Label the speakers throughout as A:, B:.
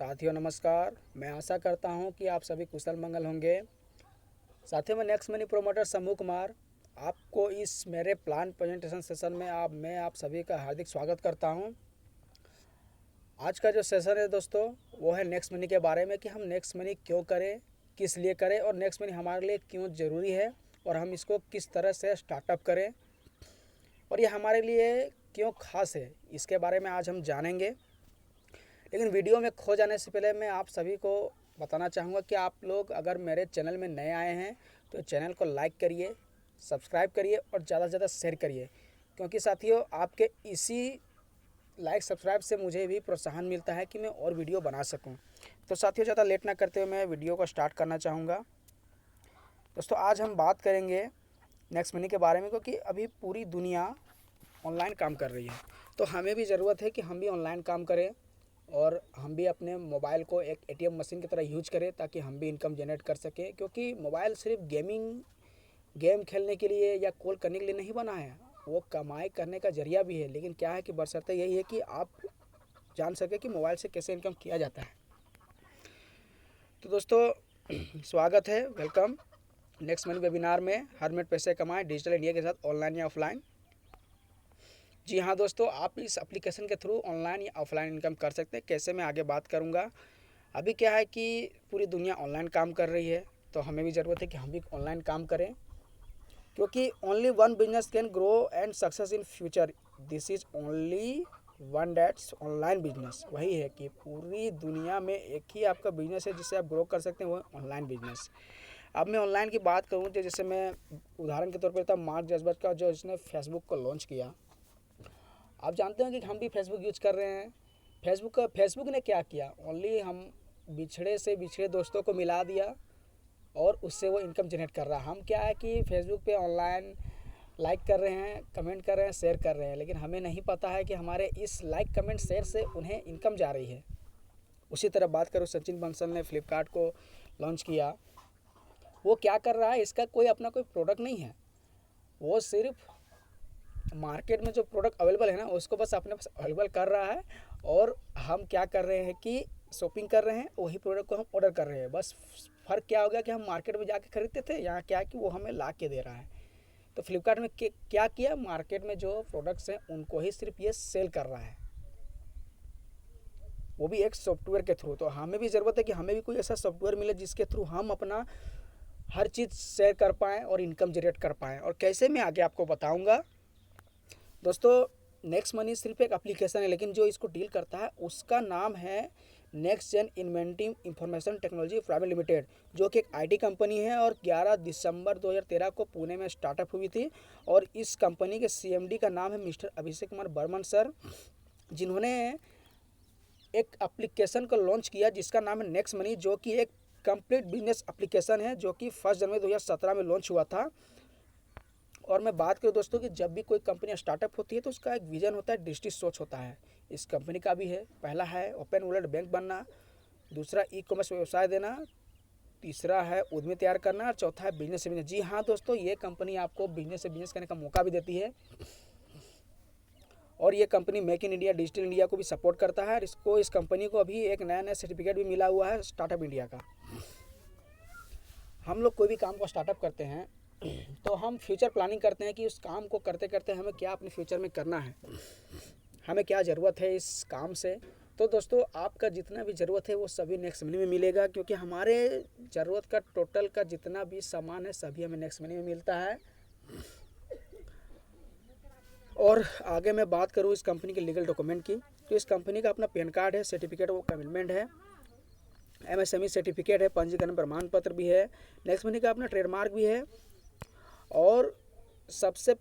A: साथियों नमस्कार। मैं आशा करता हूं कि आप सभी कुशल मंगल होंगे। साथियों मैं नेक्स्ट मनी प्रोमोटर समूह कुमार आपको इस मेरे प्लान प्रेजेंटेशन सेशन में मैं आप सभी का हार्दिक स्वागत करता हूं। आज का जो सेशन है दोस्तों वो है नेक्स्ट मनी के बारे में कि हम नेक्स्ट मनी क्यों करें, किस लिए करें और नेक्स्ट मनी हमारे लिए क्यों ज़रूरी है और हम इसको किस तरह से स्टार्टअप करें और ये हमारे लिए क्यों खास है, इसके बारे में आज हम जानेंगे। लेकिन वीडियो में खो जाने से पहले मैं आप सभी को बताना चाहूँगा कि आप लोग अगर मेरे चैनल में नए आए हैं तो चैनल को लाइक करिए, सब्सक्राइब करिए और ज़्यादा से ज़्यादा शेयर करिए, क्योंकि साथियों आपके इसी लाइक सब्सक्राइब से मुझे भी प्रोत्साहन मिलता है कि मैं और वीडियो बना सकूं। तो साथियों ज़्यादा लेट ना करते हुए मैं वीडियो को स्टार्ट करना चाहूँगा। दोस्तों आज हम बात करेंगे नेक्स्ट मनी के बारे में, क्योंकि अभी पूरी दुनिया ऑनलाइन काम कर रही है तो हमें भी ज़रूरत है कि हम भी ऑनलाइन काम करें और हम भी अपने मोबाइल को एक एटीएम मशीन की तरह यूज करें ताकि हम भी इनकम जनरेट कर सकें। क्योंकि मोबाइल सिर्फ गेम खेलने के लिए या कॉल करने के लिए नहीं बना है, वो कमाई करने का जरिया भी है। लेकिन क्या है कि बशर्ते यही है कि आप जान सके कि मोबाइल से कैसे इनकम किया जाता है। तो दोस्तों स्वागत है, वेलकम नेक्स्ट मनी वेबिनार में। हर मिनट पैसे कमाएं डिजिटल इंडिया के साथ, ऑनलाइन या ऑफलाइन। जी हाँ दोस्तों, आप इस एप्लीकेशन के थ्रू ऑनलाइन या ऑफलाइन इनकम कर सकते हैं। कैसे, मैं आगे बात करूँगा। अभी क्या है कि पूरी दुनिया ऑनलाइन काम कर रही है तो हमें भी ज़रूरत है कि हम भी ऑनलाइन काम करें, क्योंकि only one business can grow and success in future, this is only one that's online business. वही है कि पूरी दुनिया में एक ही आपका बिजनेस है जिससे आप ग्रो कर सकते हैं, वो ऑनलाइन बिजनेस। अब मैं ऑनलाइन की बात करूँ तो जैसे मैं उदाहरण के तौर पर था मार्क जजबर्ग का, जो इसने फेसबुक को लॉन्च किया। आप जानते हैं कि हम भी फेसबुक यूज कर रहे हैं। फेसबुक ने क्या किया, ओनली हम बिछड़े से बिछड़े दोस्तों को मिला दिया और उससे वो इनकम जनरेट कर रहा है। हम क्या है कि फेसबुक पे ऑनलाइन लाइक कर रहे हैं, कमेंट कर रहे हैं, शेयर कर रहे हैं, लेकिन हमें नहीं पता है कि हमारे इस लाइक कमेंट शेयर से उन्हें इनकम जा रही है। उसी तरह बात करूँ, सचिन बंसल ने फ्लिपकार्ट को लॉन्च किया। वो क्या कर रहा है, इसका कोई अपना कोई प्रोडक्ट नहीं है, वो सिर्फ मार्केट में जो प्रोडक्ट अवेलेबल है ना उसको बस अपने पास अवेलेबल कर रहा है और हम क्या कर रहे हैं कि शॉपिंग कर रहे हैं, वही प्रोडक्ट को हम ऑर्डर कर रहे हैं। बस फ़र्क क्या हो गया कि हम मार्केट में जाके खरीदते थे, यहाँ क्या है कि वो हमें ला के दे रहा है। तो फ्लिपकार्ट में क्या किया, मार्केट में जो प्रोडक्ट्स हैं उनको ही सिर्फ ये सेल कर रहा है, वो भी एक सॉफ्टवेयर के थ्रू। तो हमें भी ज़रूरत है कि हमें भी कोई ऐसा सॉफ्टवेयर मिले जिसके थ्रू हम अपना हर चीज़ शेयर कर पाएँ और इनकम जनरेट कर पाएँ। और कैसे, मैं आगे आपको बताऊँगा। दोस्तों नेक्स्ट मनी सिर्फ एक एप्लीकेशन है, लेकिन जो इसको डील करता है उसका नाम है next gen inventive information technology private limited, जो कि एक आईटी कंपनी है और 11 दिसंबर 2013 को पुणे में स्टार्टअप हुई थी। और इस कंपनी के सीएमडी का नाम है मिस्टर अभिषेक कुमार बर्मन सर, जिन्होंने एक एप्लीकेशन को लॉन्च किया जिसका नाम है नेक्स्ट मनी, जो कि एक कंप्लीट बिजनेस एप्लीकेशन है, जो कि 1 जनवरी 2017 में लॉन्च हुआ था। और मैं बात करूँ दोस्तों कि जब भी कोई कंपनी स्टार्टअप होती है तो उसका एक विजन होता है, दृष्टि सोच होता है। इस कंपनी का भी है। पहला है ओपन वर्ल्ड बैंक बनना, दूसरा ई कॉमर्स व्यवसाय देना, तीसरा है उद्यमी तैयार करना और चौथा है बिजनेस से बिजनेस। जी हाँ दोस्तों, ये कंपनी आपको बिजनेस से बिजनेस करने का मौका भी देती है और ये company make in India, digital India को भी सपोर्ट करता है। और इस कंपनी को अभी एक नया सर्टिफिकेट भी मिला हुआ है स्टार्टअप इंडिया का। हम लोग कोई भी काम को स्टार्टअप करते हैं तो हम फ्यूचर प्लानिंग करते हैं कि उस काम को करते करते हमें क्या अपने फ्यूचर में करना है, हमें क्या ज़रूरत है इस काम से। तो दोस्तों आपका जितना भी ज़रूरत है वो सभी नेक्स्ट मनी में मिलेगा, क्योंकि हमारे ज़रूरत का टोटल का जितना भी सामान है सभी हमें नेक्स्ट मनी में मिलता है। और आगे मैं बात करूँ इस कंपनी के लीगल डॉक्यूमेंट की, तो इस कंपनी का अपना पैन कार्ड है, सर्टिफिकेट वो कमिटमेंट है, एमएसएमई सर्टिफिकेट है, पंजीकरण प्रमाण पत्र भी है, नेक्स्ट मनी का अपना ट्रेडमार्क भी है। और सबसे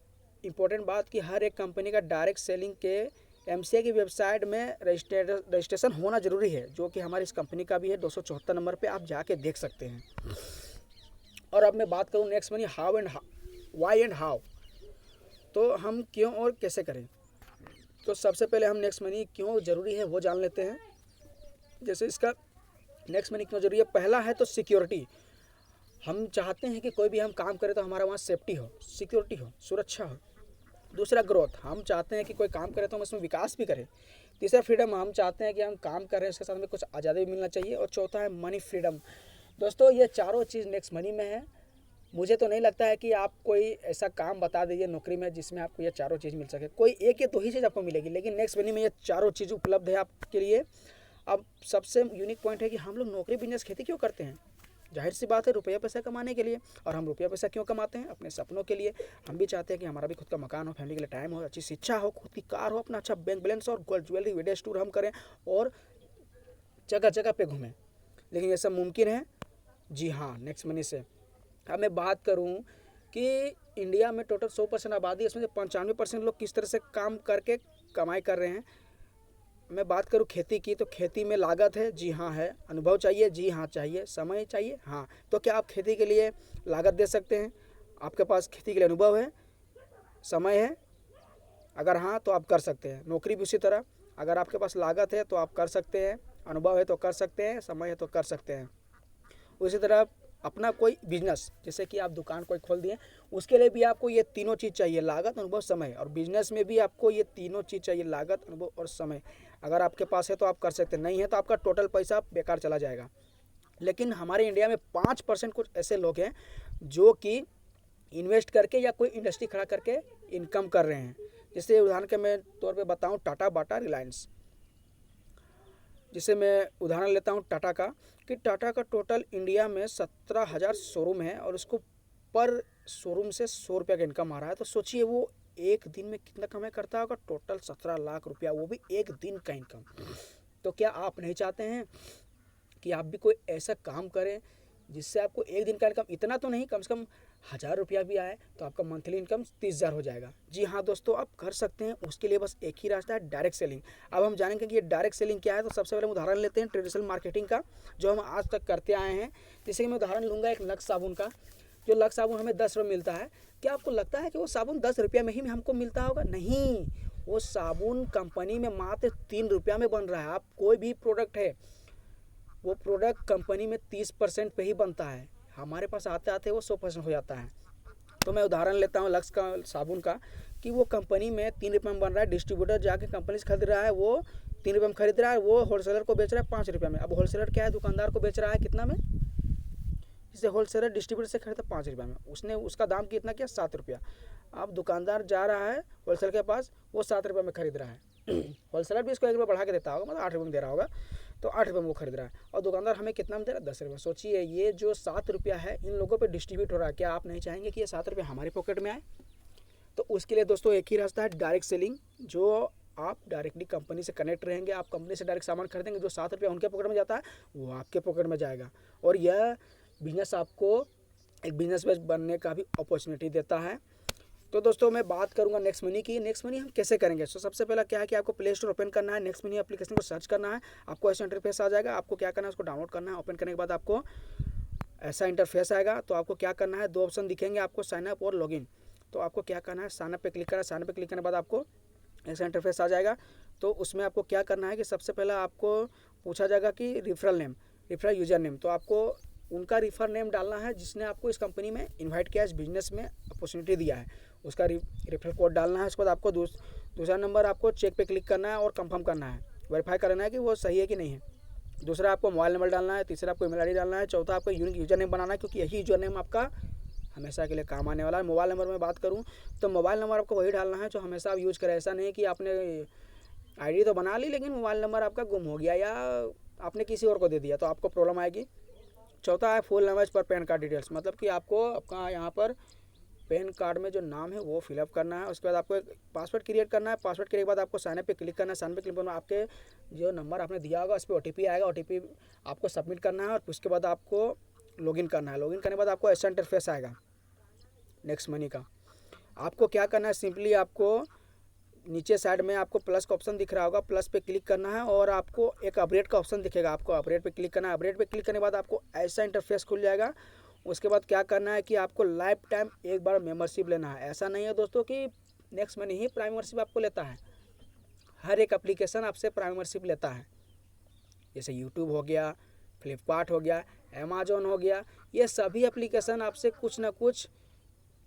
A: इम्पोर्टेंट बात कि हर एक कंपनी का डायरेक्ट सेलिंग के एमसीए की वेबसाइट में रजिस्ट्रेशन होना ज़रूरी है, जो कि हमारी इस कंपनी का भी है। 274 नंबर पे आप जाके देख सकते हैं। और अब मैं बात करूँ next money how and why and how, तो हम क्यों और कैसे करें। तो सबसे पहले हम नेक्स्ट मनी क्यों ज़रूरी है वो जान लेते हैं। जैसे इसका नेक्स्ट मनी क्यों ज़रूरी है, पहला है तो सिक्योरिटी। हम चाहते हैं कि कोई भी हम काम करें तो हमारा वहाँ सेफ्टी हो, सिक्योरिटी हो, सुरक्षा हो। दूसरा ग्रोथ, हम चाहते हैं कि कोई काम करे तो हम उसमें विकास भी करें। तीसरा फ्रीडम, हम चाहते हैं कि हम काम कर रहे हैं उसके साथ में कुछ आज़ादी भी मिलना चाहिए। और चौथा है मनी फ्रीडम। दोस्तों ये चारों चीज़ नेक्स्ट मनी में है। मुझे तो नहीं लगता है कि आप कोई ऐसा काम बता दीजिए नौकरी में जिसमें आपको ये चारों चीज़ मिल सके। कोई एक या दो ही चीज़ आपको मिलेगी, लेकिन नेक्स्ट मनी में ये चारों चीज़ उपलब्ध है आपके लिए। अब सबसे यूनिक पॉइंट है कि हम लोग नौकरी, बिजनेस, खेती क्यों करते हैं? जाहिर सी बात है, रुपया पैसा कमाने के लिए। और हम रुपया पैसा क्यों कमाते हैं? अपने सपनों के लिए। हम भी चाहते हैं कि हमारा भी खुद का मकान हो, फैमिली के लिए टाइम हो, अच्छी शिक्षा हो, खुद की कार हो, अपना अच्छा बैंक बैलेंस और गोल्ड ज्वेलरी विदेश टूर हम करें और जगह जगह पे घूमें। लेकिन ये सब मुमकिन है? जी हाँ, नेक्स्ट मनी से। अब मैं बात करूं कि इंडिया में टोटल 100% आबादी, इसमें से 95% लोग किस तरह से काम करके कमाई कर रहे हैं। मैं बात करूं खेती की, तो खेती में लागत है, जी हाँ है। अनुभव चाहिए, जी हाँ चाहिए। समय चाहिए, हाँ। तो क्या आप खेती के लिए लागत दे सकते हैं? आपके पास खेती के लिए अनुभव है, समय है? अगर हाँ तो आप कर सकते हैं। नौकरी भी उसी तरह, अगर आपके पास लागत है तो आप कर सकते हैं, अनुभव है तो कर सकते हैं, समय है तो कर सकते हैं। उसी तरह अपना कोई बिजनेस, जैसे कि आप दुकान कोई खोल दिए, उसके लिए भी आपको ये तीनों चीज़ चाहिए, लागत, अनुभव, समय। और बिजनेस में भी आपको ये तीनों चीज़ चाहिए, लागत, अनुभव और समय। अगर आपके पास है तो आप कर सकते हैं, नहीं है तो आपका टोटल पैसा बेकार चला जाएगा। लेकिन हमारे इंडिया में 5% कुछ ऐसे लोग हैं जो कि इन्वेस्ट करके या कोई इंडस्ट्री खड़ा करके इनकम कर रहे हैं। जैसे उदाहरण के मैं तौर पे बताऊं, टाटा, बाटा, रिलायंस। जिसे मैं उदाहरण लेता हूं टाटा का, कि टाटा का टोटल इंडिया में 17,000 शोरूम है और उसको पर शोरूम से 100 रुपये का इनकम आ रहा है। तो सोचिए वो एक दिन में कितना कमाई करता होगा? टोटल 17 लाख रुपया, वो भी एक दिन का इनकम। तो क्या आप नहीं चाहते हैं कि आप भी कोई ऐसा काम करें जिससे आपको एक दिन का इनकम, इतना तो नहीं, कम से कम 1,000 रुपया भी आए तो आपका मंथली इनकम 30,000 हो जाएगा? जी हाँ दोस्तों, आप कर सकते हैं। उसके लिए बस एक ही रास्ता है, डायरेक्ट सेलिंग। अब हम जानेंगे कि ये डायरेक्ट सेलिंग क्या है। तो सबसे पहले हम उदाहरण लेते हैं ट्रेडिशनल मार्केटिंग का, जो हम आज तक करते आए हैं। जैसे कि मैं उदाहरण लूँगा एक लक्स साबुन का। जो लक्स साबुन हमें 10 रुपये मिलता है, क्या आपको लगता है कि वो साबुन 10 रुपये में ही हमको मिलता होगा? नहीं, वो साबुन कंपनी में मात्र 3 रुपया में बन रहा है। आप कोई भी प्रोडक्ट है, वो प्रोडक्ट कंपनी में 30% पे ही बनता है, हमारे पास आते आते वो 100% हो जाता है। तो मैं उदाहरण लेता हूँ लक्स का साबुन का, कि वो कंपनी में 3 रुपये में बन रहा है, डिस्ट्रीब्यूटर जाके कंपनी से खरीद रहा है, वो 3 रुपये में खरीद रहा है, वो होलसेलर को बेच रहा है 5 रुपये में। अब होलसेलर क्या है, दुकानदार को बेच रहा है कितना में? जिसे होलसेलर डिस्ट्रीब्यूटर से खरीदा 5 रुपये में, उसने उसका दाम कितना किया? 7 रुपया। अब दुकानदार जा रहा है होलसेलर के पास, वो 7 रुपये में खरीद रहा है। होलसेलर भी इसको 1 रुपये बढ़ा के देता होगा, मतलब 8 रुपये में दे रहा होगा, तो 8 रुपये में वो खरीद रहा है। और दुकानदार हमें कितना में दे रहा है? 10 रुपये। सोचिए ये जो 7 रुपया है इन लोगों पे डिस्ट्रीब्यूट हो रहा है। क्या आप नहीं चाहेंगे कि ये 7 रुपये हमारे पॉकेट में आए? तो उसके लिए दोस्तों एक ही रास्ता है, डायरेक्ट सेलिंग। जो आप डायरेक्टली कंपनी से कनेक्ट रहेंगे, आप कंपनी से डायरेक्ट सामान खरीदेंगे, जो 7 रुपया उनके पॉकेट में जाता है वो आपके पॉकेट में जाएगा। और यह बिजनेस आपको एक बिजनेस बनने का भी अपॉर्चुनिटी देता है। तो दोस्तों मैं बात करूंगा नेक्स्ट मनी की। नेक्स्ट मनी हम कैसे करेंगे? तो सबसे पहला क्या है कि आपको प्ले स्टोर ओपन करना है, नेक्स्ट मनी एप्लीकेशन को सर्च करना है, आपको ऐसा इंटरफेस आ जाएगा। आपको क्या करना है, उसको डाउनलोड करना है। ओपन करने के बाद आपको ऐसा इंटरफेस आएगा। तो आपको क्या करना है, 2 ऑप्शन दिखेंगे आपको, साइन अप और लॉगिन। तो आपको क्या करना है, साइन अप पे क्लिक करना है। साइन अप पे क्लिक करने के बाद आपको ऐसा इंटरफेस आ जाएगा। तो उसमें आपको क्या करना है कि सबसे पहले आपको पूछा जाएगा कि referral name, referral user name. तो आपको उनका रेफर नेम डालना है जिसने आपको इस कंपनी में इन्वाइट किया, इस बिजनेस में अपॉर्चुनिटी दिया है, उसका रेफरल कोड डालना है। उसके बाद आपको दूसरा नंबर आपको चेक पे क्लिक करना है और कंफर्म करना है, वेरीफाई करना है कि वो सही है कि नहीं है। दूसरा आपको मोबाइल नंबर डालना है। तीसरा आपको ईमेल आईडी डालना है। चौथा आपको यूनिक यूजर नेम बनाना है, क्योंकि यही यूजर नेम आपका हमेशा के लिए काम आने वाला है। मोबाइल नंबर में बात करूँ तो मोबाइल नंबर आपको वही डालना है जो हमेशा आप यूज़ करें। ऐसा नहीं कि आपने आईडी तो बना ली लेकिन मोबाइल नंबर आपका गुम हो गया या आपने किसी और को दे दिया, तो आपको प्रॉब्लम आएगी। चौथा है फुल नेम पर पैन कार्ड डिटेल्स, मतलब कि आपको आपका यहाँ पर पैन कार्ड में जो नाम है वो फिलअप करना है। उसके बाद आपको एक पासवर्ड क्रिएट करना है। पासवर्ड के बाद आपको साइन अप पे क्लिक करना है। साइन पे क्लिक करना, आपके जो नंबर आपने दिया होगा उस पर OTP आएगा। OTP आपको सबमिट करना है और उसके बाद आपको लॉगिन करना है। लॉगिन करने के बाद आपको ऐसा इंटरफेस आएगा नेक्स्ट मनी का। आपको क्या करना है, सिंपली आपको नीचे साइड में आपको प्लस का ऑप्शन दिख रहा होगा, प्लस पे क्लिक करना है और आपको एक अपडेट का ऑप्शन दिखेगा, आपको अपडेट पे क्लिक करना है। अपडेट पे क्लिक करने के बाद आपको ऐसा इंटरफेस खुल जाएगा। उसके बाद क्या करना है कि आपको लाइफ टाइम एक बार मेंबरशिप लेना है। ऐसा नहीं है दोस्तों कि नेक्स्ट मनी ही प्राइम मेंबरशिप आपको लेता है, हर एक एप्लीकेशन आपसे प्राइम मेंबरशिप लेता है। जैसे यूट्यूब हो गया, फ्लिपकार्ट हो गया, अमेजोन हो गया, ये सभी एप्लीकेशन आपसे कुछ ना कुछ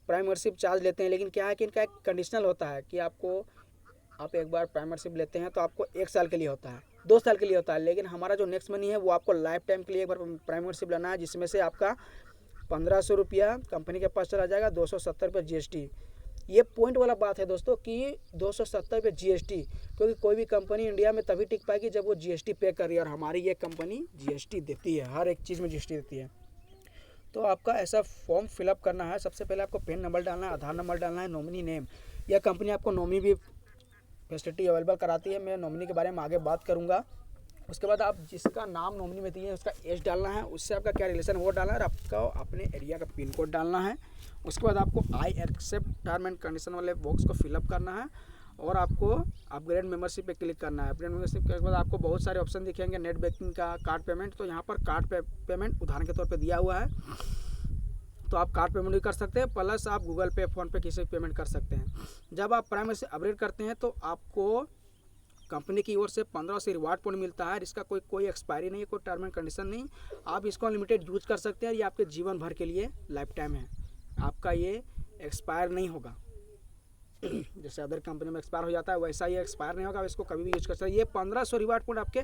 A: प्राइम मेंबरशिप चार्ज लेते हैं। लेकिन क्या है कि इनका एक कंडीशनल होता है कि आपको आप एक बार प्राइम मेंबरशिप लेते हैं तो आपको 1 साल के लिए होता है, 2 साल के लिए होता है। लेकिन हमारा जो नेक्स्ट मनी है वो आपको लाइफ टाइम के लिए एक बार प्राइम मेंबरशिप लेना है, जिसमें से आपका 1500 रुपया कंपनी के पास चला जाएगा, 270 रुपये GST। ये पॉइंट वाला बात है दोस्तों कि 270 रुपये GST, क्योंकि कोई भी कंपनी इंडिया में तभी टिक पाएगी जब वो GST पे कर रही है, और हमारी ये कंपनी GST देती है, हर एक चीज़ में GST देती है। तो आपका ऐसा फॉर्म फिलअप करना है। सबसे पहले आपको पैन नंबर डालना है, आधार नंबर डालना है, नॉमिनी नेम। यह कंपनी आपको नॉमिनी भी फैसिलिटी अवेलेबल कराती है, मैं नॉमिनी के बारे में आगे बात करूँगा। उसके बाद आप जिसका नाम नॉमिनी में दिए उसका एज डालना है, उससे आपका क्या रिलेशन वो डालना है, और आपका अपने एरिया का पिन कोड डालना है। उसके बाद आपको I accept term and condition वाले बॉक्स को फिलअप करना है, और आपको अपग्रेड मेंबरशिप पे क्लिक करना है। अपग्रेड मेंबरशिप के बाद आपको बहुत सारे ऑप्शन दिखेंगे, नेट बैंकिंग का, कार्ड पेमेंट। तो यहाँ पर कार्ड पेमेंट उदाहरण के तौर पे दिया हुआ है, तो आप कार्ड पेमेंट भी कर सकते हैं, प्लस आप गूगल पे, फ़ोन पे किसी पेमेंट कर सकते हैं। जब आप प्राइम से अपग्रेड करते हैं तो आपको कंपनी की ओर से 1500 रिवार्ड पॉइंट मिलता है। इसका कोई एक्सपायरी नहीं है, कोई टर्म एंड कंडीशन नहीं। आप इसको अनलिमिटेड यूज कर सकते हैं, ये आपके जीवन भर के लिए लाइफ टाइम है, आपका ये एक्सपायर नहीं होगा। जैसे अदर कंपनी में एक्सपायर हो जाता है वैसा ये एक्सपायर नहीं होगा, आप इसको कभी भी यूज कर सकते हैं। ये 1500 रिवार्ड पॉइंट आपके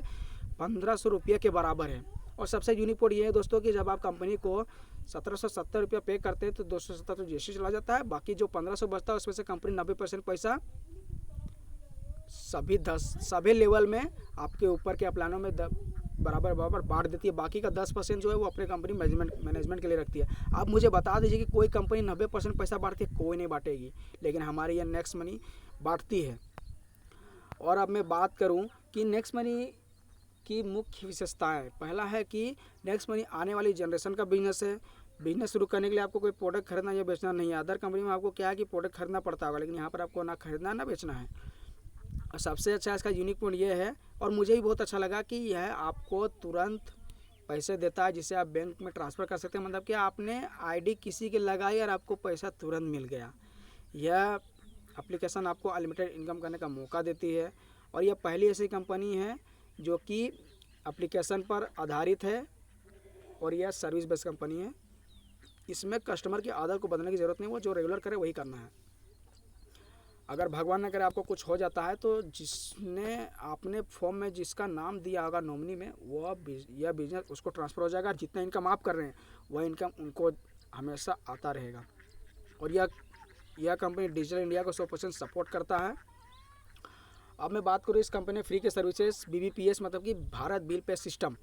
A: 1500 रुपये के बराबर है। और सबसे यूनिक पॉइंट ये है दोस्तों कि जब आप कंपनी को 1770 रुपये पे करते हैं तो 270 तो GST चला जाता है, बाकी जो 1500 बचता है उसमें से कंपनी 90% पैसा सभी लेवल में आपके ऊपर के प्लानों में बराबर बांट देती है। बाकी का 10% जो है वो अपने कंपनी मैनेजमेंट के लिए रखती है। आप मुझे बता दीजिए कि कोई कंपनी 90% पैसा बांटती है? कोई नहीं बांटेगी, लेकिन हमारी ये नेक्स्ट मनी बांटती है। और अब मैं बात करूं कि नेक्स्ट मनी की मुख्य विशेषताएं। पहला है कि नेक्स्ट मनी आने वाली जनरेशन का बिजनेस है। बिजनेस शुरू करने के लिए आपको कोई प्रोडक्ट खरीदना या बेचना नहीं है। अदर कंपनी में आपको क्या है कि प्रोडक्ट खरीदना पड़ता होगा, लेकिन यहाँ पर आपको ना खरीदना ना बेचना है। और सबसे अच्छा इसका यूनिक पॉइंट ये है, और मुझे भी बहुत अच्छा लगा, कि यह आपको तुरंत पैसे देता है, जिसे आप बैंक में ट्रांसफ़र कर सकते हैं। मतलब कि आपने ID किसी के लगाई और आपको पैसा तुरंत मिल गया। यह एप्लीकेशन आपको अनलिमिटेड इनकम करने का मौका देती है, और यह पहली ऐसी कंपनी है जो कि एप्लीकेशन पर आधारित है, और यह सर्विस बेस्ड कंपनी है। इसमें कस्टमर की आदत को बदलने की ज़रूरत नहीं, वो जो रेगुलर करे वही करना है। अगर भगवान न करे आपको कुछ हो जाता है तो जिसने आपने फॉर्म में जिसका नाम दिया होगा नॉमिनी में, वो यह बिजनेस उसको ट्रांसफ़र हो जाएगा। जितना इनकम आप कर रहे हैं वह इनकम उनको हमेशा आता रहेगा। और यह कंपनी डिजिटल इंडिया को 100% सपोर्ट करता है। अब मैं बात करूँ इस कंपनी फ्री के सर्विसेज BBPS, मतलब कि भारत बिल पे सिस्टम।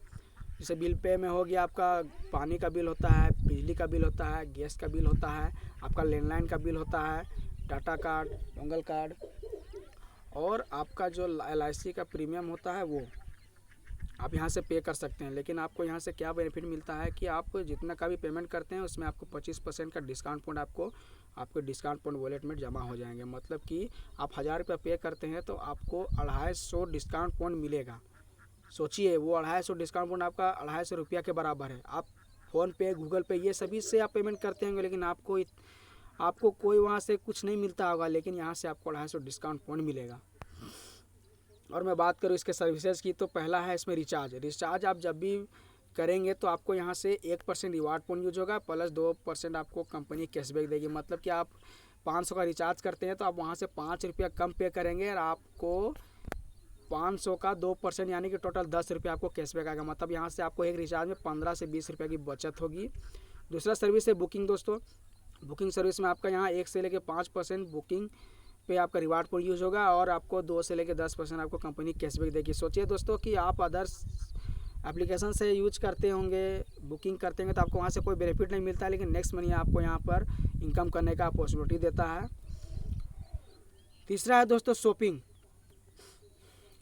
A: जैसे बिल पे में हो गया आपका पानी का बिल होता है, बिजली का बिल होता है, गैस का बिल होता है, आपका लैंडलाइन का बिल होता है, टाटा कार्ड, मंगल कार्ड, और आपका जो LIC का प्रीमियम होता है वो आप यहाँ से पे कर सकते हैं। लेकिन आपको यहाँ से क्या बेनिफिट मिलता है कि आप जितना का भी पेमेंट करते हैं उसमें आपको 25% का डिस्काउंट पॉइंट आपके डिस्काउंट पॉइंट वॉलेट में जमा हो जाएंगे। मतलब कि आप 1000 रुपये पे करते हैं तो आपको 250 डिस्काउंट पॉइंट मिलेगा। सोचिए, वो 250 डिस्काउंट पॉइंट आपका 250 रुपया के बराबर है। आप फ़ोन पे, गूगल पे, ये सभी से आप पेमेंट करते होंगे, लेकिन आपको कोई वहाँ से कुछ नहीं मिलता होगा, लेकिन यहाँ से आपको 250 डिस्काउंट पॉइंट मिलेगा। और मैं बात करूँ इसके सर्विसेज की, तो पहला है इसमें रिचार्ज आप जब भी करेंगे तो आपको यहाँ से 1% रिवार्ड पॉइंट यूज होगा, प्लस 2% आपको कंपनी कैशबैक देगी। मतलब कि आप 500 का रिचार्ज करते हैं तो आप वहाँ से 5 रुपया कम पे करेंगे, और आपको 500 का 2% यानी कि टोटल 10 रुपये आपको कैशबैक आएगा। मतलब यहाँ से आपको एक रिचार्ज में 15 से 20 रुपये की बचत होगी। दूसरा सर्विस है बुकिंग दोस्तों। बुकिंग सर्विस में आपका यहाँ 1 से लेकर 5% बुकिंग पे आपका रिवार्ड पॉइंट यूज़ होगा, और आपको 2 से लेकर 10% आपको कंपनी कैशबैक देगी। सोचिए दोस्तों कि आप अदर्स एप्लीकेशन से यूज करते होंगे, बुकिंग करते होंगे, तो आपको वहाँ से कोई बेनिफिट नहीं मिलता है, लेकिन नेक्स्ट मनी आपको यहाँ पर इनकम करने का अपॉर्चुनिटी देता है। तीसरा है दोस्तों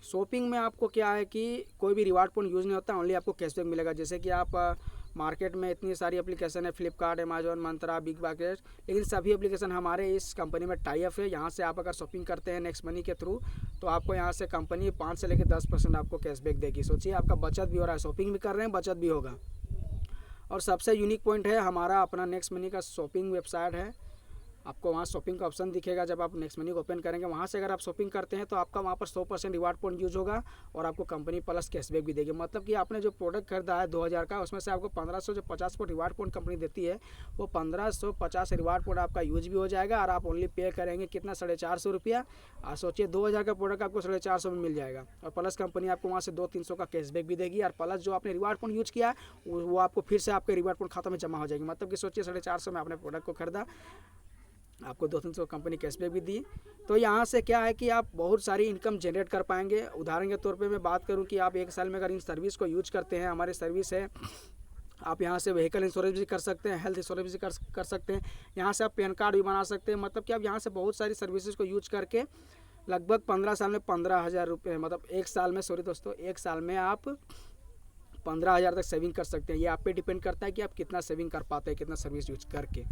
A: शॉपिंग में आपको क्या है कि कोई भी रिवार्ड पॉइंट यूज़ नहीं होता, ओनली आपको कैशबैक मिलेगा। जैसे कि आप मार्केट में इतनी सारी एप्लीकेशन है, फ्लिपकार्ट, अमेजोन, मंत्रा, बिग बास्केट, लेकिन सभी एप्लीकेशन हमारे इस कंपनी में टाई अप है। यहाँ से आप अगर शॉपिंग करते हैं नेक्स्ट मनी के थ्रू, तो आपको यहाँ से कंपनी 5 से लेकर 10% आपको कैशबैक देगी। सोचिए, आपका बचत भी हो रहा है, शॉपिंग भी कर रहे हैं, बचत भी होगा। और सबसे यूनिक पॉइंट है हमारा अपना नेक्स्ट मनी का शॉपिंग वेबसाइट है। आपको वहाँ शॉपिंग का ऑप्शन दिखेगा। जब आप नेक्स्ट मनी को ओपन करेंगे, वहाँ से अगर आप शॉपिंग करते हैं तो आपका वहाँ पर 100% रिवार्ड पॉइंट यूज होगा और आपको कंपनी प्लस कैशबैक भी देगी। मतलब कि आपने जो प्रोडक्ट खरीदा है 2000 का, उसमें से आपको 1500 जो 50 पॉइंट रिवार्ड पॉइंट कंपनी देती है, वो 1550 रिवार्ड पॉइंट आपका यूज भी हो जाएगा और आप ओनली पे करेंगे कितना, 450 रुपया। सोचिए 2000 का प्रोडक्ट आपको 450 में मिल जाएगा और प्लस कंपनी आपको वहाँ से 200-300 का कैशबैक भी देगी और प्लस जो आपने रिवार्ड पॉइंट यूज किया है वो आपको फिर से आपके रिवार्ड पॉइंट खाता में जमा हो जाएगी। मतलब कि सोचिए 450 में आपने प्रोडक्ट को खरीदा, आपको 200-300 कंपनी कैशबैक भी दी। तो यहाँ से क्या है कि आप बहुत सारी इनकम जनरेट कर पाएंगे। उदाहरण के तौर पे मैं बात करूँ कि आप 1 साल में अगर इन सर्विस को यूज करते हैं, हमारी सर्विस है, आप यहाँ से व्हीकल इंश्योरेंस भी कर सकते हैं, हेल्थ इंश्योरेंस भी कर सकते हैं, यहाँ से आप पैन कार्ड भी बना सकते हैं। मतलब कि आप यहाँ से बहुत सारी सर्विसेज को यूज करके लगभग 15 साल में 15,000 रुपये, मतलब 1 साल में, सॉरी दोस्तों, 1 साल में आप 15,000 तक सेविंग कर सकते हैं। ये आप पे डिपेंड करता है कि आप कितना सेविंग कर पाते हैं, कितना सर्विस यूज करके।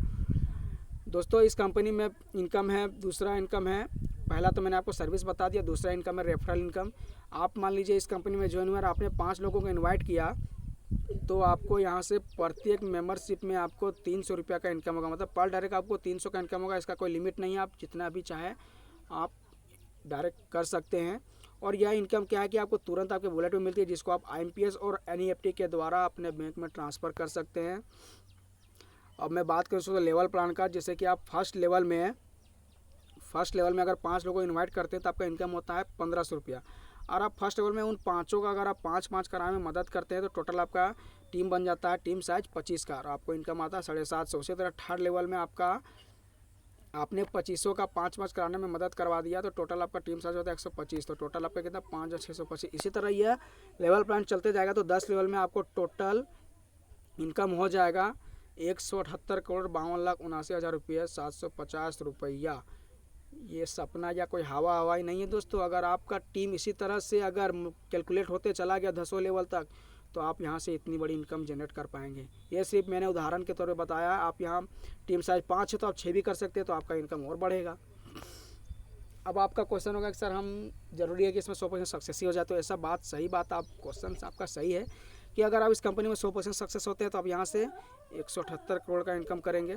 A: दोस्तों इस कंपनी में इनकम है, दूसरा इनकम है, पहला तो मैंने आपको सर्विस बता दिया, दूसरा इनकम है रेफरल इनकम। आप मान लीजिए इस कंपनी में ज्वाइन हुआ और आपने 5 लोगों को इनवाइट किया, तो आपको यहाँ से प्रत्येक मेंबरशिप में आपको 300 रुपये का इनकम होगा। मतलब पर डायरेक्ट आपको 300 का इनकम होगा। इसका कोई लिमिट नहीं है, आप जितना भी चाहे आप डायरेक्ट कर सकते हैं। और यह इनकम क्या है कि आपको तुरंत आपके वॉलेट में मिलती है, जिसको आप IMPS और NEFT के द्वारा अपने बैंक में ट्रांसफ़र कर सकते हैं। अब मैं बात करूँ तो लेवल प्लान का, जैसे कि आप फर्स्ट लेवल में अगर 5 लोगों को इन्वाइट करते हैं तो आपका इनकम होता है 1500 रुपया। और आप फर्स्ट लेवल में उन 5 का अगर आप 5-5 कराने में मदद करते हैं तो टोटल आपका टीम बन जाता है, टीम साइज 25 का, और आपको इनकम आता है 750। उसी तरह थर्ड लेवल में आपने 25 का 5-5 कराने में मदद करवा दिया तो टोटल आपका टीम साइज होता है 125। तो टोटल आपका कितना, 5 और 625। इसी तरह यह लेवल प्लान चलते जाएगा। तो 10 लेवल में आपको टोटल इनकम हो जाएगा 178 करोड़ 52,79,000 रुपये 750 रुपया। ये सपना या कोई हवा ही नहीं है दोस्तों। अगर आपका टीम इसी तरह से अगर कैलकुलेट होते चला गया 10 लेवल तक, तो आप यहाँ से इतनी बड़ी इनकम जनरेट कर पाएंगे। ये सिर्फ मैंने उदाहरण के तौर पे बताया। आप यहाँ टीम साइज 5 है तो आप 6 भी कर सकते हैं, तो आपका इनकम और बढ़ेगा। अब आपका क्वेश्चन होगा कि सर हम ज़रूरी है कि इसमें 100% सक्सेस ही हो जाए। तो ऐसा बात, सही बात, आप क्वेश्चन आपका सही है कि अगर आप इस कंपनी में 100% सक्सेस होते हैं तो आप यहाँ से 178 करोड़ का इनकम करेंगे।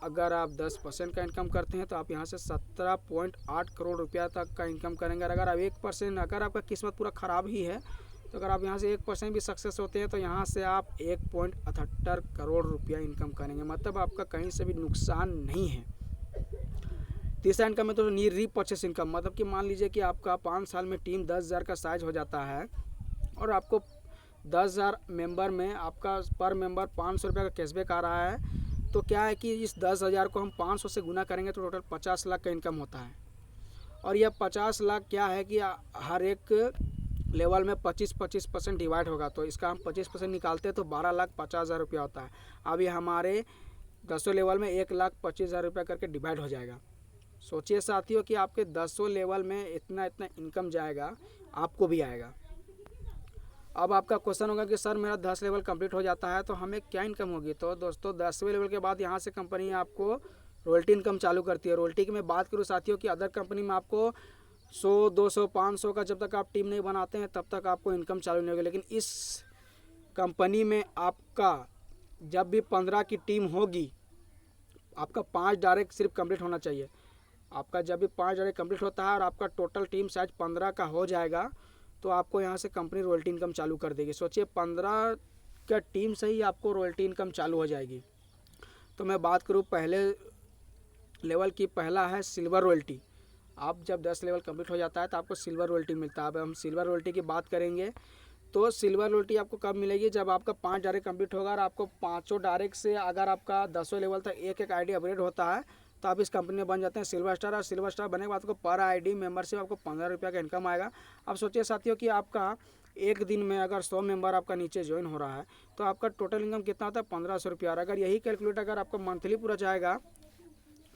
A: अगर आप 10% का इनकम करते हैं तो आप यहाँ से 17.8 करोड़ रुपया तक का इनकम करेंगे। और अगर आप 1%, अगर आपका किस्मत पूरा ख़राब ही है, तो अगर आप यहाँ से 1% भी सक्सेस होते हैं तो यहाँ से आप 1.78 करोड़ रुपया इनकम करेंगे। मतलब आपका कहीं से भी नुकसान नहीं है। तीसरा इनकम है तो रीपर्चेस इनकम। मतलब कि मान लीजिए कि आपका 5 साल में टीम 10,000 का साइज हो जाता है और आपको 10,000 मेंबर में आपका पर मेंबर 500 रुपये का कैशबैक आ रहा है। तो क्या है कि इस 10,000 को हम 500 से गुना करेंगे तो टोटल 50 लाख का इनकम होता है। और यह 50 लाख क्या है कि हर एक लेवल में 25% डिवाइड होगा। तो इसका हम 25% निकालते हैं तो 12,50,000 रुपया होता है। अब ये हमारे 10 लेवल में 1,25,000 रुपया करके डिवाइड हो जाएगा। सोचिए साथियों कि आपके 10 लेवल में इतना इनकम जाएगा, आपको भी आएगा। अब आपका क्वेश्चन होगा कि सर मेरा 10 लेवल कंप्लीट हो जाता है तो हमें क्या इनकम होगी। तो दोस्तों 10वें लेवल के बाद यहाँ से कंपनी आपको रॉयल्टी इनकम चालू करती है। रॉयल्टी की मैं बात करूँ साथियों कि अदर कंपनी में आपको 100, 200, 500 का जब तक आप टीम नहीं बनाते हैं तब तक आपको इनकम चालू नहीं होगी। लेकिन इस कंपनी में आपका जब भी 15 की टीम होगी, आपका 5 डायरेक्ट सिर्फ कंप्लीट होना चाहिए। आपका जब भी 5 डायरेक्ट कंप्लीट होता है और आपका टोटल टीम साइज 15 का हो जाएगा तो आपको यहाँ से कंपनी रॉयल्टी इनकम चालू कर देगी। सोचिए 15 का टीम से ही आपको रॉयल्टी इनकम चालू हो जाएगी। तो मैं बात करूँ पहले लेवल की, पहला है सिल्वर रॉयल्टी। आप जब 10 लेवल कंप्लीट हो जाता है तो आपको सिल्वर रॉयल्टी मिलता है। अब हम सिल्वर रॉयल्टी की बात करेंगे तो सिल्वर रॉयल्टी आपको कब मिलेगी, जब आपका 5 डायरेक्ट कंप्लीट होगा और आपको 5 डायरेक्ट से अगर आपका 10 लेवल तक एक आईडी अपग्रेड होता है तो आप इस कंपनी में बन जाते हैं सिल्वर स्टार। और सिल्वर स्टार बनने के बाद आपको पर आईडी मेंबरशिप आपको 15 रुपये का इनकम आएगा। अब सोचिए साथियों कि आपका एक दिन में अगर 100 मेंबर आपका नीचे ज्वाइन हो रहा है तो आपका टोटल इनकम कितना आता है, 1500 रुपया। और अगर यही कैलकुलेट अगर आपका मंथली पूरा जाएगा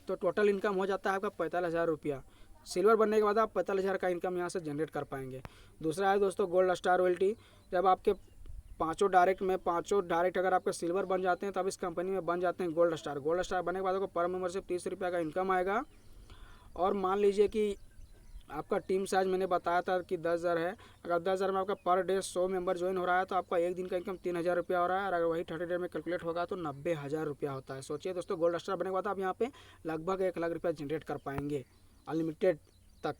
A: तो टोटल इनकम हो जाता है आपका 45,000 रुपया। सिल्वर बनने के बाद आप 45,000 का इनकम यहाँ से जनरेट कर पाएंगे। दूसरा है दोस्तों गोल्ड स्टार रॉयल्टी। जब आपके 5 डायरेक्ट अगर आपके सिल्वर बन जाते हैं तो आप इस कंपनी में बन जाते हैं गोल्ड स्टार। गोल्ड स्टार बनने के बाद आपको पर मेंबरशिप 30 रुपये का इनकम आएगा। और मान लीजिए कि आपका टीम साइज मैंने बताया था कि 10,000 है। अगर 10,000 में आपका पर डे 100 मेंबर ज्वाइन हो रहा है तो आपका एक दिन का इनकम 3,000 रुपया हो रहा है। और अगर वही 30 डे में कैलकुलेट होगा तो 90,000 रुपया होता है। सोचिए दोस्तों, गोल्ड स्टार बनने के बाद आप यहाँ पे लगभग 1 लाख रुपया जनरेट कर पाएंगे अनलिमिटेड तक।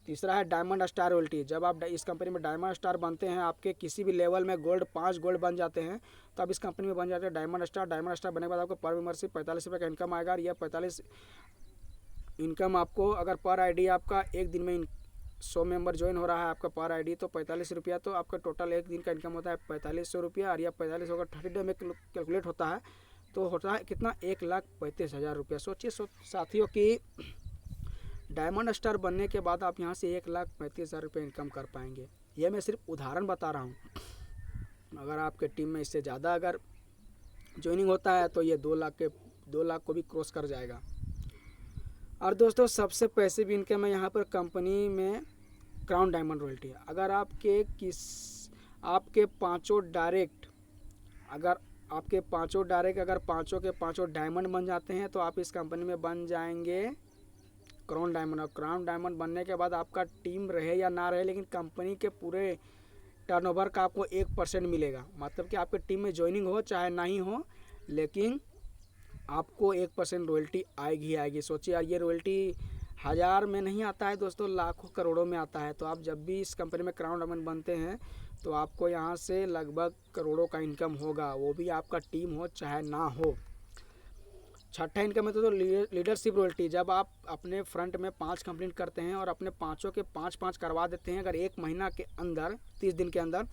A: तीसरा है डायमंड स्टार रॉयल्टी। जब आप इस कंपनी में डायमंड स्टार बनते हैं, आपके किसी भी लेवल में गोल्ड 5 गोल्ड बन जाते हैं तो आप इस कंपनी में बन जाते हैं डायमंड स्टार। डायमंड स्टार बनने के बाद आपको पर मेंबरशिप 45 रुपये का इनकम आएगा। और यह 45 इनकम आपको अगर पर आईडी आपका एक दिन में 100 मेंबर ज्वाइन हो रहा है आपका पर आईडी तो 45 रुपया, तो आपका टोटल एक दिन का इनकम होता है 4500 रुपया। और यह 45 अगर 30 डे में कैलकुलेट होता है तो होता है कितना, 1,35,000 रुपया। सोचिए साथियों कि डायमंड स्टार बनने के बाद आप यहाँ से 1,35,000 रुपये इनकम कर पाएंगे। यह मैं सिर्फ उदाहरण बता रहा हूँ। अगर आपके टीम में इससे ज़्यादा अगर ज्वाइनिंग होता है तो ये 2 लाख को भी क्रॉस कर जाएगा। और दोस्तों सबसे पैसिव इनकम है यहाँ पर कंपनी में क्राउन डायमंड रॉयल्टी। अगर आपके पाँचों डायरेक्ट अगर पाँचों के पाँचों डायमंड बन जाते हैं तो आप इस कंपनी में बन जाएंगे क्राउन डायमंड। और क्राउन डायमंड बनने के बाद आपका टीम रहे या ना रहे, लेकिन कंपनी के पूरे टर्नओवर का आपको 1% मिलेगा। मतलब कि आपके टीम में ज्वाइनिंग हो चाहे नहीं हो, लेकिन आपको 1% रॉयल्टी आएगी। सोचिए यार, ये रॉयल्टी 1000 में नहीं आता है दोस्तों, लाखों करोड़ों में आता है। तो आप जब भी इस कंपनी में क्राउन डायमंड बनते हैं तो आपको यहाँ से लगभग करोड़ों का इनकम होगा, वो भी आपका टीम हो चाहे ना हो। छठा इनकम है तो लीडरशिप रॉयल्टी। जब आप अपने फ्रंट में 5 कंप्लीट करते हैं और अपने पाँचों के 5-5 करवा देते हैं अगर 1 महीना के अंदर 30 दिन के अंदर,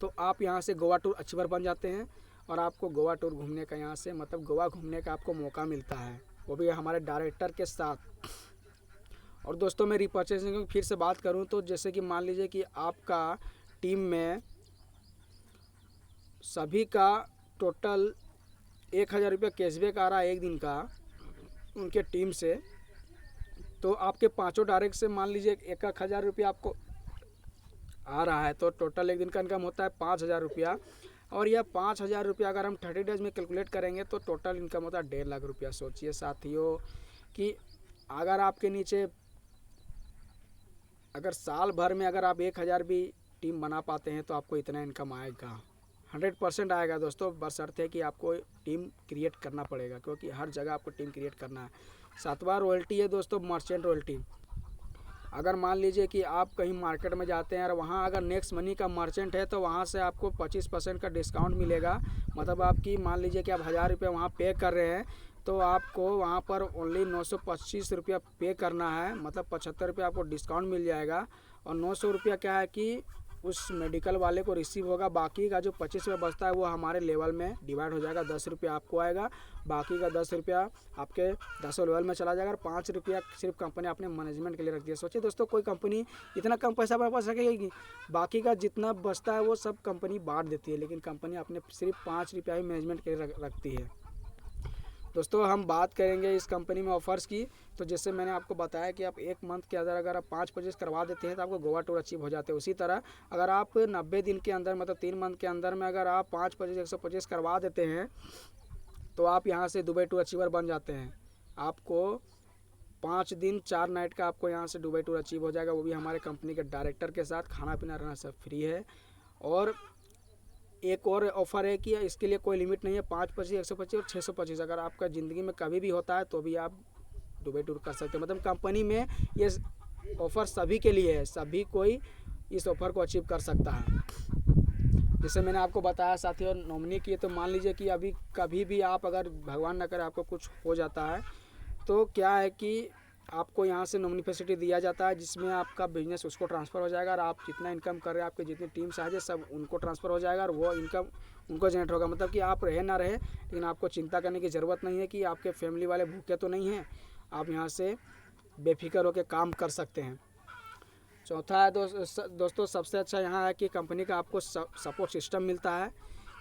A: तो आप यहाँ से गोवा टूर अचीवर बन जाते हैं। और आपको गोवा टूर घूमने का यहाँ से मतलब गोवा घूमने का आपको मौका मिलता है, वो भी हमारे डायरेक्टर के साथ। और दोस्तों मैं रिपर्चेसिंग की फिर से बात करूँ तो जैसे कि मान लीजिए कि आपका टीम में सभी का टोटल 1,000 रुपया कैशबैक आ रहा है एक दिन का उनके टीम से, तो आपके पाँचों डायरेक्ट से मान लीजिए 1,000 रुपया आपको आ रहा है, तो टोटल एक दिन का इनकम होता है 5,000 रुपया। और यह 5,000 रुपया अगर हम 30 डेज में कैलकुलेट करेंगे तो टोटल इनकम होता है 1.5 लाख रुपया। सोचिए साथियों कि अगर आपके नीचे अगर साल भर में अगर आप 1,000 भी टीम बना पाते हैं तो आपको इतना इनकम आएगा, 100% आएगा दोस्तों। बशर्ते कि आपको टीम क्रिएट करना पड़ेगा, क्योंकि हर जगह आपको टीम क्रिएट करना है। 7वां रॉयल्टी है दोस्तों मर्चेंट रॉयल्टी। अगर मान लीजिए कि आप कहीं मार्केट में जाते हैं और वहाँ अगर नेक्स्ट मनी का मर्चेंट है तो वहाँ से आपको 25% का डिस्काउंट मिलेगा। मतलब आपकी मान लीजिए कि आप 1,000 रुपये वहाँ पे कर रहे हैं तो आपको वहाँ पर ओनली 925 रुपया पे करना है, मतलब 75 रुपया आपको डिस्काउंट मिल जाएगा। और 900 रुपया क्या है कि उस मेडिकल वाले को रिसीव होगा। बाकी का जो 25 रुपया बचता है वो हमारे लेवल में डिवाइड हो जाएगा, 10 रुपया आपको आएगा, बाकी का 10 रुपया आपके 10 लेवल में चला जाएगा। और 5 रुपया सिर्फ कंपनी अपने मैनेजमेंट के लिए रखती है। सोचिए दोस्तों, कोई कंपनी इतना कम पैसा बच सकेगी, बाकी का जितना बचता है वो सब कंपनी बांट देती है, लेकिन कंपनी अपने सिर्फ 5 रुपया ही मैनेजमेंट के लिए रखती है। दोस्तों हम बात करेंगे इस कंपनी में ऑफ़र्स की। तो जैसे मैंने आपको बताया कि आप 1 मंथ के अंदर अगर आप 5 परचेज करवा देते हैं तो आपको गोवा टूर अचीव हो जाते हैं। उसी तरह अगर आप 90 दिन के अंदर मतलब 3 मंथ के अंदर में अगर आप 5 परचेज 125 करवा देते हैं तो आप यहाँ से दुबई टूर अचीवर बन जाते हैं। आपको 5 दिन 4 नाइट का आपको यहाँ से दुबई टूर अचीव हो जाएगा, वो भी हमारे कंपनी के डायरेक्टर के साथ। खाना पीना रहना सब फ्री है। और एक और ऑफ़र है कि इसके लिए कोई लिमिट नहीं है, 5 25 125 और 625 अगर आपका ज़िंदगी में कभी भी होता है तो भी आप दुबई टूर कर सकते हैं। मतलब कंपनी में ये ऑफ़र सभी के लिए है, सभी कोई इस ऑफ़र को अचीव कर सकता है। जैसे मैंने आपको बताया साथियों नॉमिनी की, तो मान लीजिए कि अभी कभी भी आप अगर भगवान न करे आपको कुछ हो जाता है तो क्या है कि आपको यहाँ से नॉमिनी फैसिलिटी दिया जाता है, जिसमें आपका बिजनेस उसको ट्रांसफ़र हो जाएगा और आप जितना इनकम कर रहे हैं आपके जितनी टीम साइज है सब उनको ट्रांसफ़र हो जाएगा और वो इनकम उनको जनरेट होगा। मतलब कि आप रहे ना रहे, लेकिन आपको चिंता करने की ज़रूरत नहीं है कि आपके फैमिली वाले भूखे तो नहीं हैं, आप यहाँ से बेफिक्र होकर काम कर सकते हैं। चौथा है दोस्तों सबसे अच्छा यहाँ है कि कंपनी का आपको सपोर्ट सिस्टम मिलता है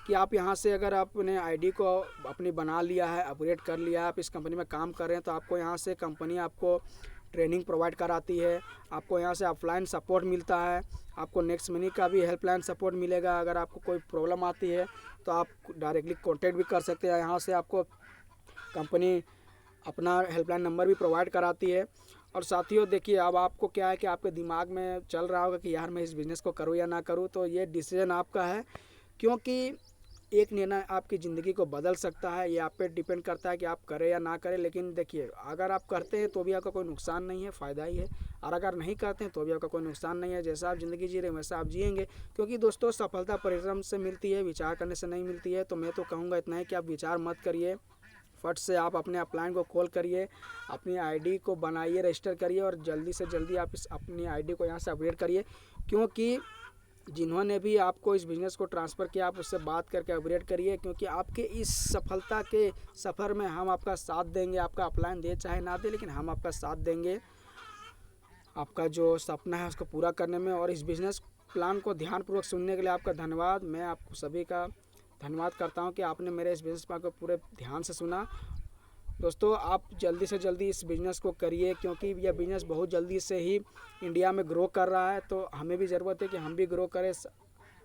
A: कि आप यहाँ से अगर आपने आईडी को अपनी बना लिया है, अपग्रेड कर लिया है, आप इस कंपनी में काम कर रहे हैं तो आपको यहाँ से कंपनी आपको ट्रेनिंग प्रोवाइड कराती है। आपको यहाँ से ऑफलाइन सपोर्ट मिलता है, आपको नेक्स्ट मनी का भी हेल्पलाइन सपोर्ट मिलेगा। अगर आपको कोई प्रॉब्लम आती है तो आप डायरेक्टली कॉन्टेक्ट भी कर सकते हैं। यहाँ से आपको कंपनी अपना हेल्पलाइन नंबर भी प्रोवाइड कराती है। और साथियों देखिए, अब आपको क्या है कि आपके दिमाग में चल रहा होगा कि यार मैं इस बिज़नेस को करूँ या ना करूँ, तो ये डिसीजन आपका है, क्योंकि एक निर्णय आपकी ज़िंदगी को बदल सकता है। ये आप पे डिपेंड करता है कि आप करें या ना करें। लेकिन देखिए, अगर आप करते हैं तो भी आपका कोई नुकसान नहीं है, फ़ायदा ही है, और अगर नहीं करते हैं तो भी आपका कोई नुकसान नहीं है। जैसा आप ज़िंदगी जी रहे हैं वैसा आप जिएंगे, क्योंकि दोस्तों सफलता परिश्रम से मिलती है, विचार करने से नहीं मिलती है। तो मैं तो कहूँगा इतना ही कि आप विचार मत करिए, फट से आप अपने अपलाइन को कॉल करिए, अपनी आईडी को बनाइए, रजिस्टर करिए, और जल्दी से जल्दी आप इस अपनी आईडी को यहाँ से अपडेट करिए, क्योंकि जिन्होंने भी आपको इस बिज़नेस को ट्रांसफ़र किया आप उससे बात करके अपग्रेड करिए, क्योंकि आपके इस सफलता के सफ़र में हम आपका साथ देंगे। आपका अपलाइन दे चाहे ना दे, लेकिन हम आपका साथ देंगे आपका जो सपना है उसको पूरा करने में। और इस बिज़नेस प्लान को ध्यानपूर्वक सुनने के लिए आपका धन्यवाद। मैं आपको सभी का धन्यवाद करता हूं कि आपने मेरे इस बिज़नेस प्लान को पूरे ध्यान से सुना। दोस्तों आप जल्दी से जल्दी इस बिज़नेस को करिए, क्योंकि यह बिज़नेस बहुत जल्दी से ही इंडिया में ग्रो कर रहा है। तो हमें भी ज़रूरत है कि हम भी ग्रो करें।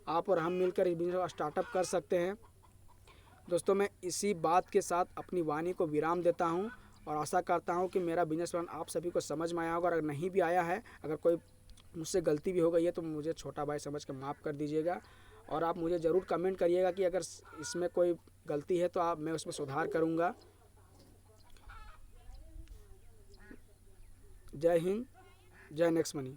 A: आप और हम मिलकर इस बिज़नेस को स्टार्टअप कर सकते हैं। दोस्तों मैं इसी बात के साथ अपनी वाणी को विराम देता हूं, और आशा करता हूं कि मेरा बिज़नेस प्लान आप सभी को समझ में आया होगा। अगर नहीं भी आया है, अगर कोई मुझसे गलती भी हो गई है तो मुझे छोटा भाई समझ कर माफ़ कर दीजिएगा। और आप मुझे ज़रूर कमेंट करिएगा कि अगर इसमें कोई गलती है तो मैं उसमें सुधार करूँगा। जय हिंद, जय नेक्स्ट मनी।